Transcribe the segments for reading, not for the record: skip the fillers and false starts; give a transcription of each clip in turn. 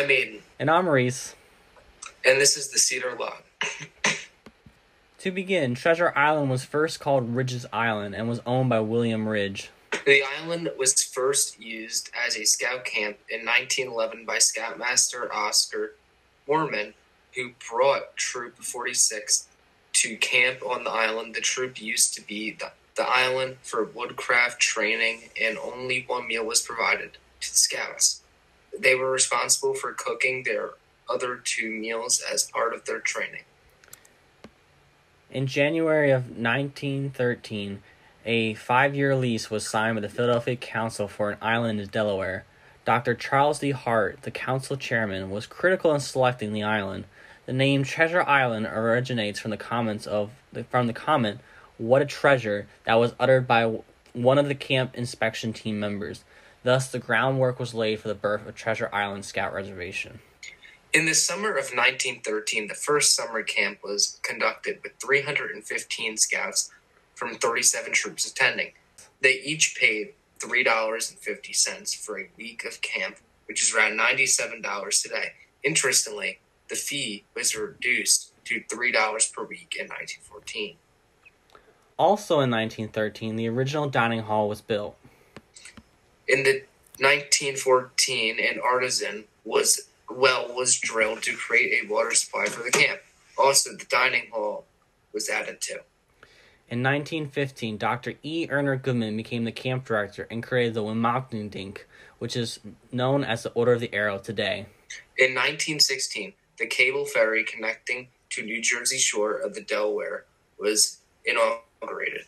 I'm Aiden. And I'm Reese. And this is the Cedar Log. To begin, Treasure Island was first called Ridge's Island and was owned by William Ridge. The island was first used as a scout camp in 1911 by Scoutmaster Oscar Mormon, who brought Troop 46 to camp on the island. The troop used to be the island for woodcraft training, and only one meal was provided to the scouts. They were responsible for cooking their other two meals as part of their training. In January of 1913, a 5-year lease was signed by the Philadelphia Council for an island in Delaware. Dr. Charles D. Hart, the council chairman, was critical in selecting the island. The name Treasure Island originates from the comment, "What a treasure," that was uttered by one of the camp inspection team members. Thus, the groundwork was laid for the birth of Treasure Island Scout Reservation. In the summer of 1913, the first summer camp was conducted with 315 scouts from 37 troops attending. They each paid $3.50 for a week of camp, which is around $97 today. Interestingly, the fee was reduced to $3 per week in 1914. Also in 1913, the original dining hall was built. In the 1914, an artisan was drilled to create a water supply for the camp. Also, the dining hall was added to. In 1915, Dr. E. Erner Goodman became the camp director and created the Wimagdink, which is known as the Order of the Arrow today. In 1916, the cable ferry connecting to New Jersey shore of the Delaware was inaugurated.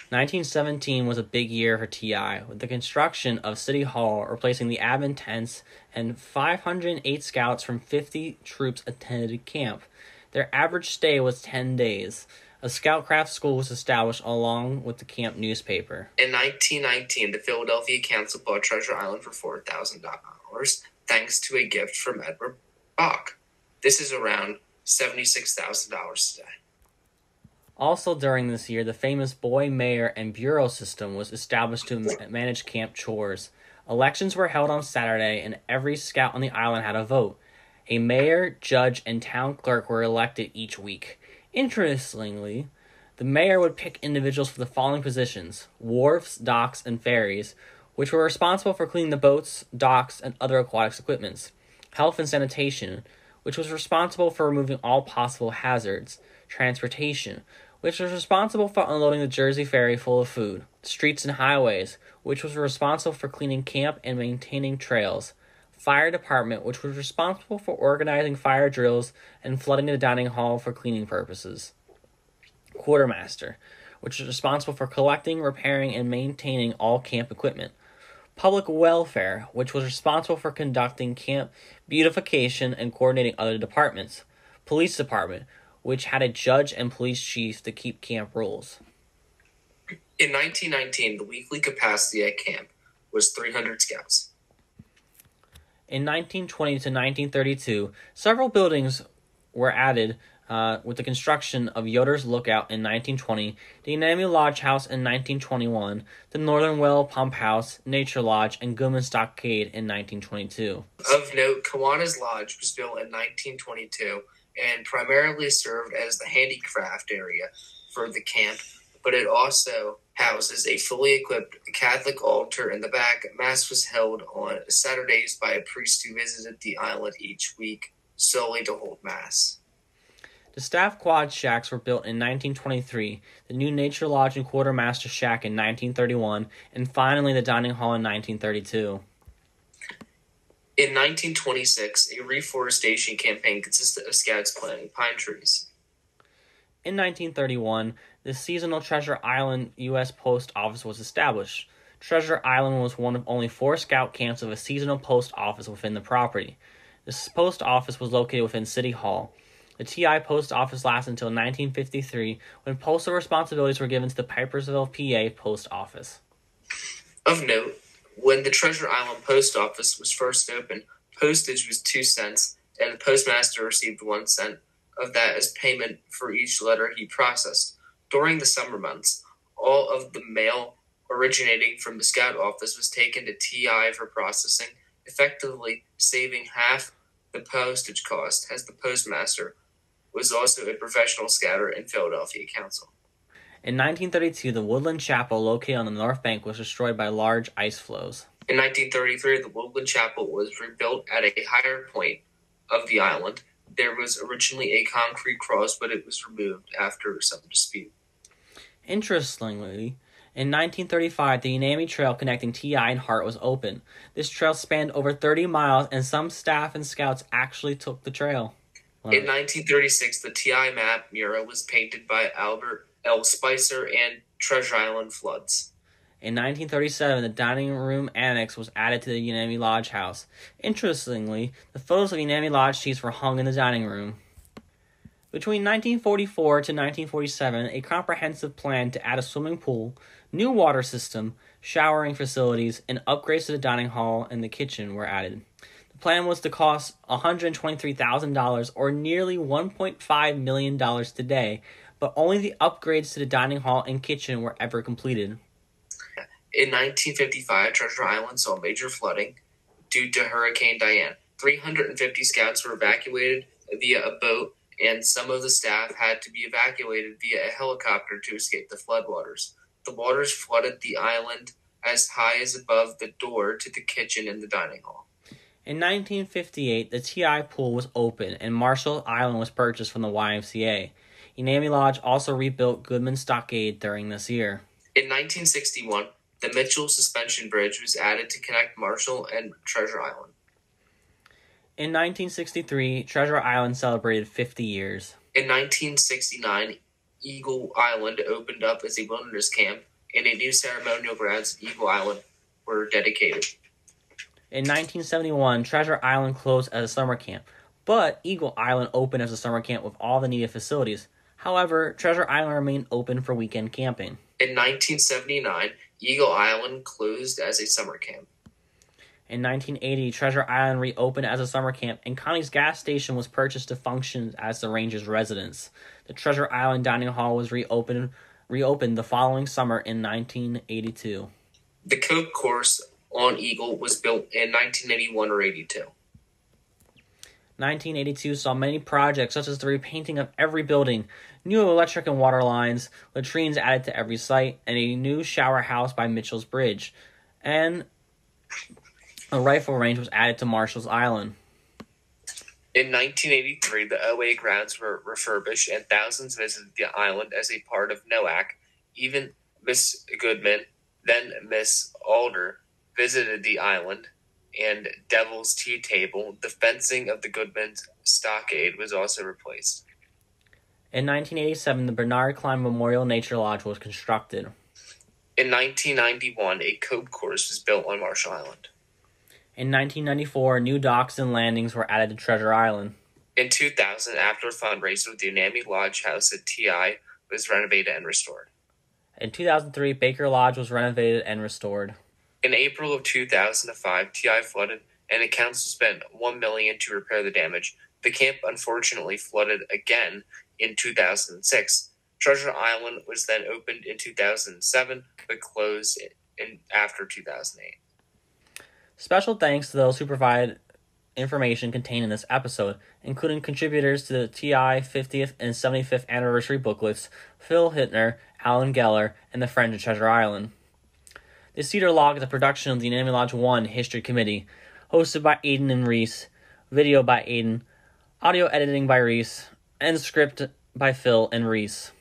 1917 was a big year for TI, with the construction of City Hall replacing the admin tents, and 508 scouts from 50 troops attended camp. Their average stay was 10 days. A Scoutcraft school was established along with the camp newspaper. In 1919, the Philadelphia Council bought Treasure Island for $4,000, thanks to a gift from Edward Bach. This is around $76,000 today. Also during this year, the famous Boy, Mayor, and Bureau system was established to manage camp chores. Elections were held on Saturday, and every scout on the island had a vote. A mayor, judge, and town clerk were elected each week. Interestingly, the mayor would pick individuals for the following positions: wharfs, docks, and ferries, which were responsible for cleaning the boats, docks, and other aquatic equipments; health and sanitation, which was responsible for removing all possible hazards; transportation, which was responsible for unloading the Jersey ferry full of food; streets and highways, which was responsible for cleaning camp and maintaining trails; fire department, which was responsible for organizing fire drills and flooding the dining hall for cleaning purposes; quartermaster, which was responsible for collecting, repairing, and maintaining all camp equipment; public welfare, which was responsible for conducting camp beautification and coordinating other departments; police department, which had a judge and police chief to keep camp rules. In 1919, the weekly capacity at camp was 300 scouts. In 1920 to 1932, several buildings were added with the construction of Yoder's Lookout in 1920, the Unami Lodge House in 1921, the Northern Well Pump House, Nature Lodge, and Goodman Stockade in 1922. Of note, Kiwanis Lodge was built in 1922 and primarily served as the handicraft area for the camp, but it also houses a fully equipped Catholic altar in the back. Mass was held on Saturdays by a priest who visited the island each week solely to hold Mass. The staff quad shacks were built in 1923, the new Nature Lodge and Quartermaster Shack in 1931, and finally the dining hall in 1932. In 1926, a reforestation campaign consisted of scouts planting pine trees. In 1931, the seasonal Treasure Island U.S. Post Office was established. Treasure Island was one of only 4 scout camps of a seasonal post office within the property. This post office was located within City Hall. The TI post office lasted until 1953, when postal responsibilities were given to the Pipersville, PA post office. Of note, when the Treasure Island post office was first opened, postage was 2 cents, and the postmaster received 1 cent of that as payment for each letter he processed. During the summer months, all of the mail originating from the scout office was taken to TI for processing, effectively saving half the postage cost, as the postmaster was also a professional scouter in Philadelphia Council. In 1932, the Woodland Chapel located on the north bank was destroyed by large ice flows. In 1933, the Woodland Chapel was rebuilt at a higher point of the island. There was originally a concrete cross, but it was removed after some dispute. Interestingly, in 1935, the Unami Trail connecting TI and Hart was open. This trail spanned over 30 miles, and some staff and scouts actually took the trail. In 1936, the TI map mural was painted by Albert L. Spicer and Treasure Island floods. In 1937, the dining room annex was added to the Unami Lodge house. Interestingly, the photos of Unami Lodge chiefs were hung in the dining room. Between 1944 to 1947, a comprehensive plan to add a swimming pool, new water system, showering facilities, and upgrades to the dining hall and the kitchen were added. The plan was to cost $123,000, or nearly $1.5 million today, but only the upgrades to the dining hall and kitchen were ever completed. In 1955, Treasure Island saw major flooding due to Hurricane Diane. 350 scouts were evacuated via a boat, and some of the staff had to be evacuated via a helicopter to escape the floodwaters. The waters flooded the island as high as above the door to the kitchen and the dining hall. In 1958, the TI pool was open, and Marshall Island was purchased from the YMCA. Unami Lodge also rebuilt Goodman Stockade during this year. In 1961, the Mitchell Suspension Bridge was added to connect Marshall and Treasure Island. In 1963, Treasure Island celebrated 50 years. In 1969, Eagle Island opened up as a wilderness camp, and a new ceremonial grounds at Eagle Island were dedicated. In 1971, Treasure Island closed as a summer camp, but Eagle Island opened as a summer camp with all the needed facilities. However, Treasure Island remained open for weekend camping. In 1979, Eagle Island closed as a summer camp. In 1980, Treasure Island reopened as a summer camp, and Connie's gas station was purchased to function as the ranger's residence. The Treasure Island dining hall was reopened the following summer in 1982. The Coke course on Eagle was built in 1981 or 82. 1982 saw many projects such as the repainting of every building, new electric and water lines, latrines added to every site, and a new shower house by Mitchell's Bridge. And a rifle range was added to Marshall's Island. In 1983, the OA grounds were refurbished and thousands visited the island as a part of NOAC. Even Miss Goodman, then Miss Alder, visited the island and Devil's Tea Table. The fencing of the Goodman's stockade was also replaced. In 1987, the Bernard Klein Memorial Nature Lodge was constructed. In 1991, a Coke course was built on Marshall Island. In 1994, new docks and landings were added to Treasure Island. In 2000, after a fundraiser, the Unami Lodge house at TI was renovated and restored. In 2003, Baker Lodge was renovated and restored. In April of 2005, TI flooded, and the council spent $1 million to repair the damage. The camp unfortunately flooded again in 2006. Treasure Island was then opened in 2007, but closed after 2008. Special thanks to those who provided information contained in this episode, including contributors to the TI 50th and 75th anniversary booklets, Phil Hittner, Alan Geller, and the Friends of Treasure Island. The Cedar Log is a production of the Unami Lodge 1 History Committee, hosted by Aiden and Reese, video by Aiden, audio editing by Reese, and script by Phil and Reese.